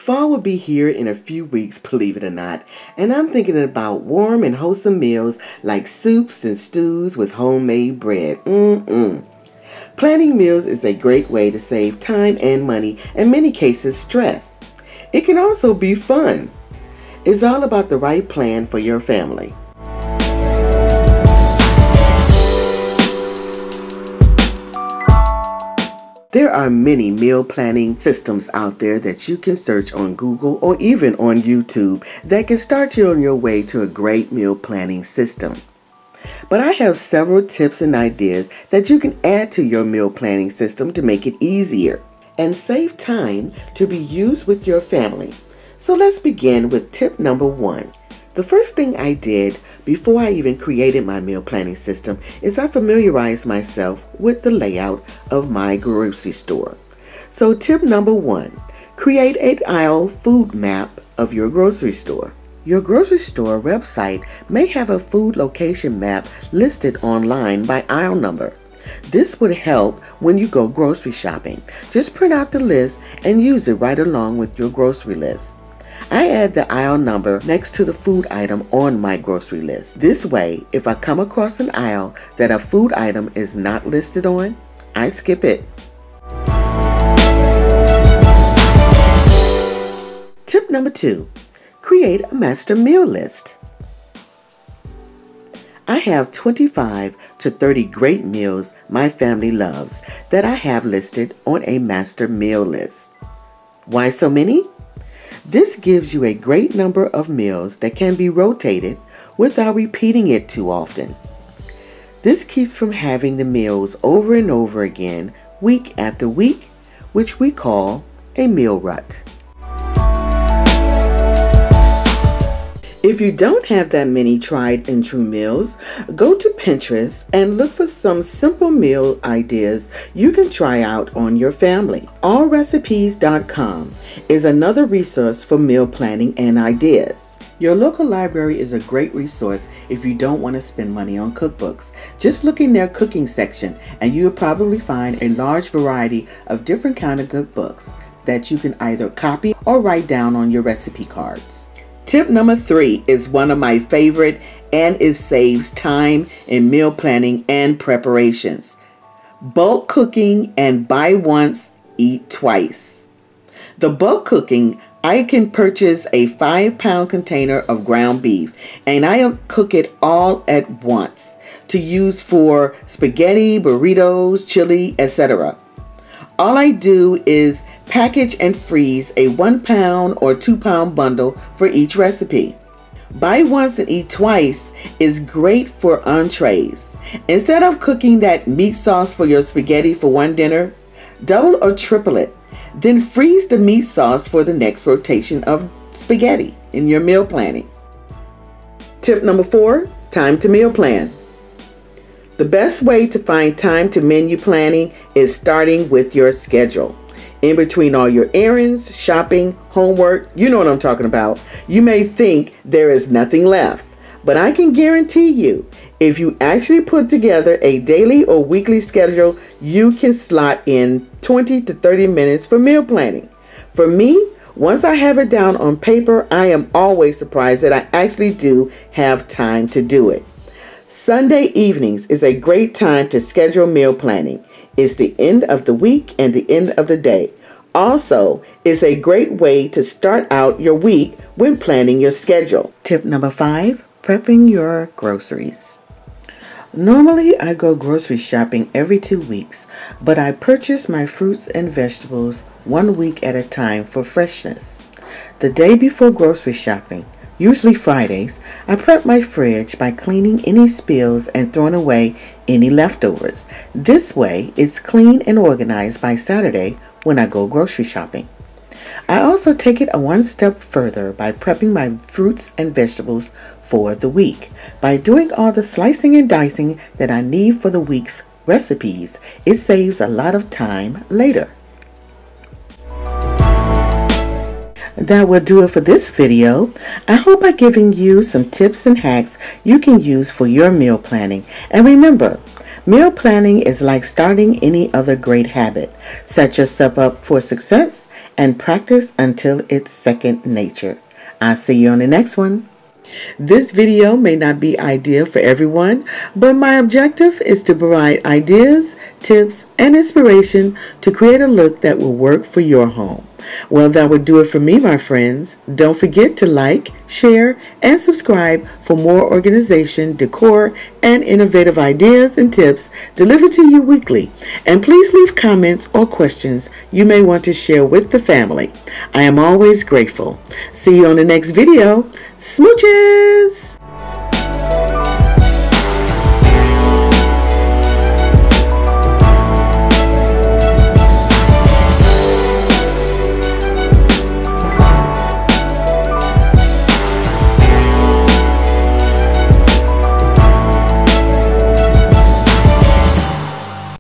Fall will be here in a few weeks, believe it or not, and I'm thinking about warm and wholesome meals like soups and stews with homemade bread. Planning meals is a great way to save time and money, in many cases stress. It can also be fun. It's all about the right plan for your family. There are many meal planning systems out there that you can search on Google or even on YouTube that can start you on your way to a great meal planning system. But I have several tips and ideas that you can add to your meal planning system to make it easier and save time to be used with your family. So let's begin with tip number 1. The first thing I did before I even created my meal planning system is I familiarized myself with the layout of my grocery store. So tip number 1, create an aisle food map of your grocery store. Your grocery store website may have a food location map listed online by aisle number. This would help when you go grocery shopping. Just print out the list and use it right along with your grocery list. I add the aisle number next to the food item on my grocery list. This way, if I come across an aisle that a food item is not listed on, I skip it. Tip number 2, create a master meal list. I have 25 to 30 great meals my family loves that I have listed on a master meal list. Why so many? This gives you a great number of meals that can be rotated without repeating it too often. This keeps from having the meals over and over again week after week, which we call a meal rut. If you don't have that many tried and true meals, go to Pinterest and look for some simple meal ideas you can try out on your family. Allrecipes.com is another resource for meal planning and ideas. Your local library is a great resource if you don't want to spend money on cookbooks. Just look in their cooking section and you'll probably find a large variety of different kinds of cookbooks that you can either copy or write down on your recipe cards. Tip number 3 is one of my favorite, and it saves time in meal planning and preparations. Bulk cooking and buy once, eat twice. The bulk cooking, I can purchase a 5-pound container of ground beef and I'll cook it all at once to use for spaghetti, burritos, chili, etc. All I do is package and freeze a 1-pound or 2-pound bundle for each recipe. Buy once and eat twice is great for entrees. Instead of cooking that meat sauce for your spaghetti for one dinner, double or triple it. Then freeze the meat sauce for the next rotation of spaghetti in your meal planning. Tip number 4, time to meal plan. The best way to find time to menu planning is starting with your schedule. In between all your errands, shopping, homework, you know what I'm talking about. You may think there is nothing left, but I can guarantee you, if you actually put together a daily or weekly schedule, you can slot in 20 to 30 minutes for meal planning. For me, once I have it down on paper, I am always surprised that I actually do have time to do it. Sunday evenings is a great time to schedule meal planning. It's the end of the week and the end of the day. Also, it's a great way to start out your week when planning your schedule. Tip number 5, prepping your groceries. Normally, I go grocery shopping every 2 weeks, but I purchase my fruits and vegetables 1 week at a time for freshness. The day before grocery shopping, usually Fridays, I prep my fridge by cleaning any spills and throwing away any leftovers. This way, it's clean and organized by Saturday when I go grocery shopping. I also take it a one step further by prepping my fruits and vegetables for the week. By doing all the slicing and dicing that I need for the week's recipes, it saves a lot of time later. That will do it for this video. I hope I've given you some tips and hacks you can use for your meal planning. And remember, Meal planning is like starting any other great habit. Set yourself up for success and practice until it's second nature. I'll see you on the next one. This video may not be ideal for everyone, but my objective is to provide ideas, tips, and inspiration to create a look that will work for your home. Well, that would do it for me, my friends. Don't forget to like, share, and subscribe for more organization, decor, and innovative ideas and tips delivered to you weekly. And please leave comments or questions you may want to share with the family. I am always grateful. See you on the next video. Smooches!